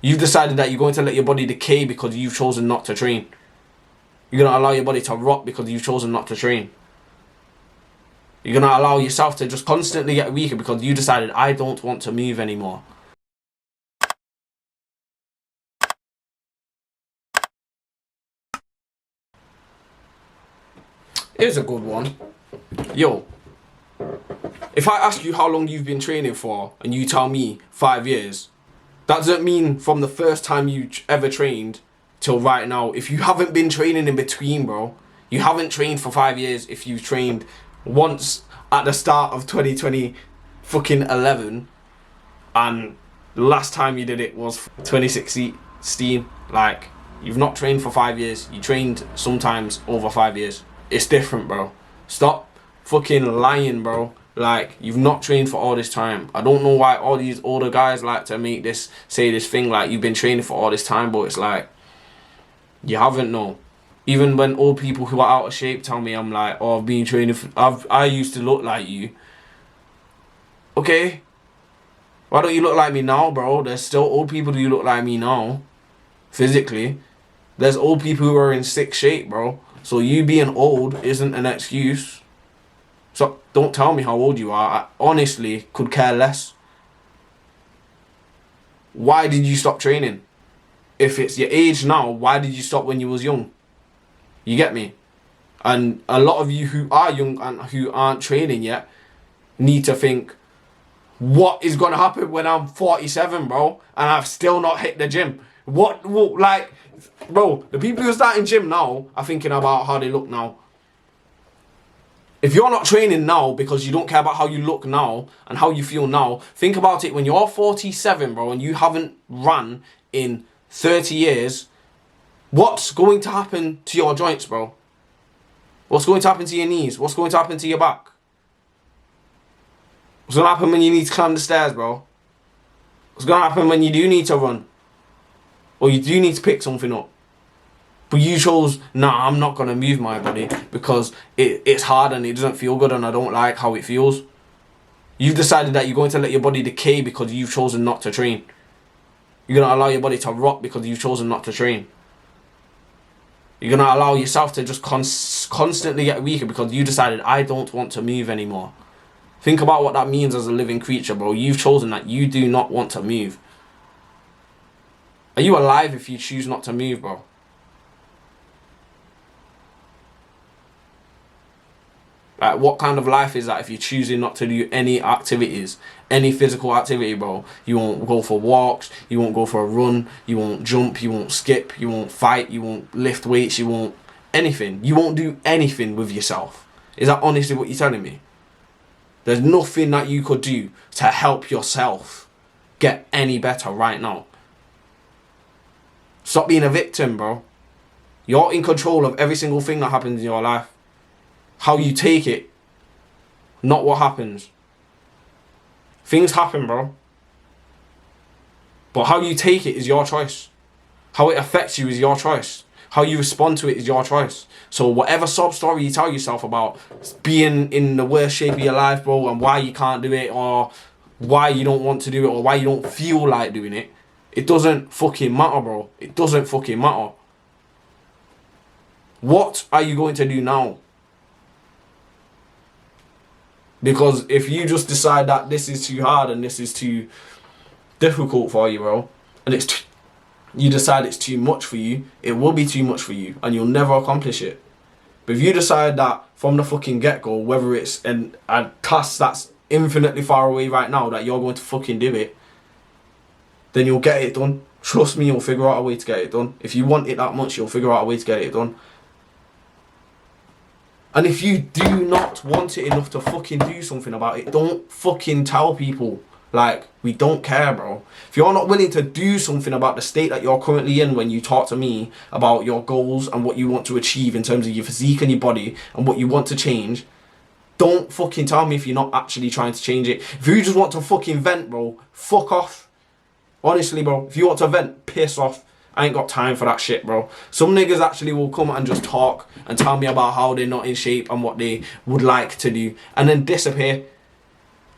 You've decided that you're going to let your body decay because you've chosen not to train. You're going to allow your body to rot because you've chosen not to train. You're going to allow yourself to just constantly get weaker because you decided, I don't want to move anymore. Here's a good one. Yo, if I ask you how long you've been training for and you tell me 5 years, that doesn't mean from the first time you ever trained till right now. If you haven't been training in between, bro, you haven't trained for 5 years. If you trained once at the start of 2020 fucking 11 and the last time you did it was 2016, like, you've not trained for 5 years. You trained sometimes over 5 years. It's different, bro. Stop fucking lying, bro. Like, you've not trained for all this time. I don't know why all these older guys like to say this thing like you've been training for all this time, but it's like, you haven't, no. Even when old people who are out of shape tell me, I'm like, oh, I've been training for, I used to look like you. Okay. Why don't you look like me now, bro? There's still old people who look like me now. Physically. There's old people who are in sick shape, bro. So you being old isn't an excuse. So don't tell me how old you are. I honestly could care less. Why did you stop training? If it's your age now, why did you stop when you was young? You get me? And a lot of you who are young and who aren't training yet need to think, what is going to happen when I'm 47, bro, and I've still not hit the gym? What, like, bro, the people who are starting gym now are thinking about how they look now. If you're not training now because you don't care about how you look now and how you feel now, think about it when you're 47, bro, and you haven't run in 30 years, what's going to happen to your joints, bro? What's going to happen to your knees? What's going to happen to your back? What's going to happen when you need to climb the stairs, bro? What's going to happen when you do need to run? Or you do need to pick something up? But you chose, nah, I'm not going to move my body because it's hard and it doesn't feel good and I don't like how it feels. You've decided that you're going to let your body decay because you've chosen not to train. You're going to allow your body to rot because you've chosen not to train. You're going to allow yourself to just constantly get weaker because you decided, I don't want to move anymore. Think about what that means as a living creature, bro. You've chosen that you do not want to move. Are you alive if you choose not to move, bro? Like, what kind of life is that if you're choosing not to do any activities, any physical activity, bro? You won't go for walks, you won't go for a run, you won't jump, you won't skip, you won't fight, you won't lift weights, you won't anything. You won't do anything with yourself. Is that honestly what you're telling me? There's nothing that you could do to help yourself get any better right now. Stop being a victim, bro. You're in control of every single thing that happens in your life. How you take it, not what happens. Things happen, bro. But how you take it is your choice. How it affects you is your choice. How you respond to it is your choice. So whatever sob story you tell yourself about being in the worst shape of your life, bro, and why you can't do it, or why you don't want to do it, or why you don't feel like doing it, it doesn't fucking matter, bro. It doesn't fucking matter. What are you going to do now? Because if you just decide that this is too hard and this is too difficult for you, bro, and you decide it's too much for you, it will be too much for you and you'll never accomplish it. But if you decide that from the fucking get-go, whether it's a task that's infinitely far away right now, that you're going to fucking do it, then you'll get it done. Trust me, you'll figure out a way to get it done. If you want it that much, you'll figure out a way to get it done. And if you do not want it enough to fucking do something about it, don't fucking tell people. Like, we don't care, bro. If you're not willing to do something about the state that you're currently in when you talk to me about your goals and what you want to achieve in terms of your physique and your body and what you want to change, don't fucking tell me if you're not actually trying to change it. If you just want to fucking vent, bro, fuck off. Honestly, bro, if you want to vent, piss off. I ain't got time for that shit, bro. Some niggas actually will come and just talk and tell me about how they're not in shape and what they would like to do, and then disappear.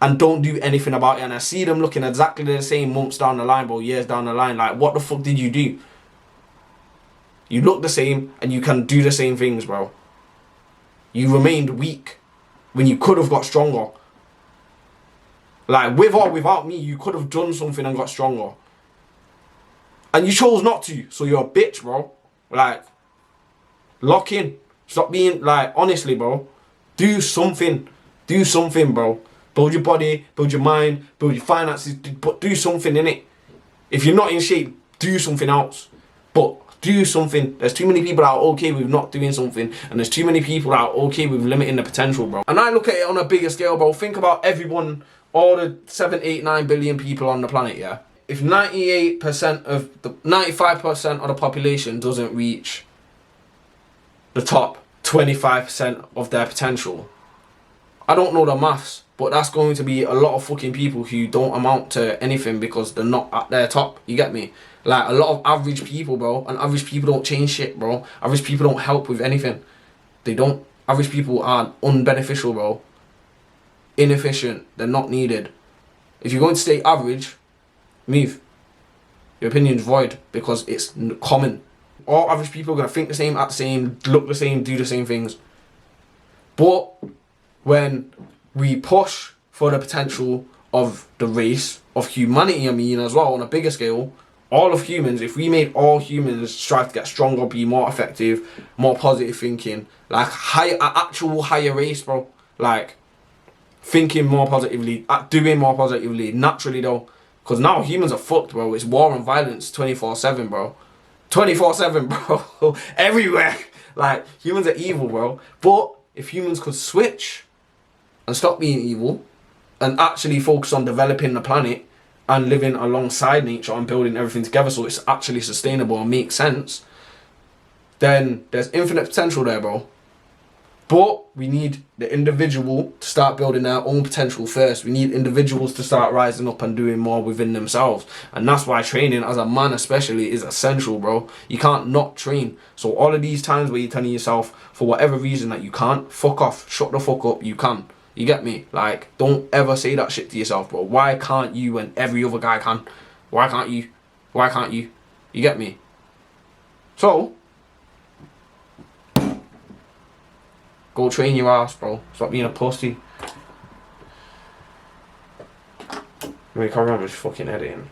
and don't do anything about it. And I see them looking exactly the same months down the line, bro, years down the line. Like, what the fuck did you do? You look the same and you can do the same things, bro. You remained weak when you could have got stronger. Like, with or without me, you could have done something and got stronger. And you chose not to, so you're a bitch, bro. Like, lock in. Stop being, like, honestly, bro. Do something. Do something, bro. Build your body, build your mind, build your finances, but do something in it. If you're not in shape, do something else. But do something. There's too many people that are okay with not doing something, and there's too many people that are okay with limiting the potential, bro. And I look at it on a bigger scale, bro. Think about everyone, all the 7, 8, 9 billion people on the planet, yeah? If 95% of the population doesn't reach the top 25% of their potential, I don't know the maths, but that's going to be a lot of fucking people who don't amount to anything because they're not at their top. You get me? Like, a lot of average people, bro, and average people don't change shit, bro. Average people don't help with anything. They don't. Average people are unbeneficial, bro. Inefficient. They're not needed. If you're going to stay average, move. Your opinion's void because it's common. All average people are going to think the same, act the same, look the same, do the same things. But when we push for the potential of the race, of humanity, I mean, as well, on a bigger scale, all of humans, if we made all humans strive to get stronger, be more effective, more positive thinking, like actual higher race, bro, like thinking more positively, doing more positively, naturally though, because now humans are fucked, bro. It's war and violence 24/7, bro. 24/7, bro. Everywhere. Like, humans are evil, bro. But if humans could switch and stop being evil and actually focus on developing the planet and living alongside nature and building everything together so it's actually sustainable and makes sense, then there's infinite potential there, bro. But we need the individual to start building their own potential first. We need individuals to start rising up and doing more within themselves. And that's why training, as a man especially, is essential, bro. You can't not train. So all of these times where you're telling yourself, for whatever reason, that you can't, fuck off, shut the fuck up, you can. You get me? Like, don't ever say that shit to yourself, bro. Why can't you when every other guy can? Why can't you? Why can't you? You get me? So, go train your ass, bro. Stop being a pussy. Let me carry on with fucking editing.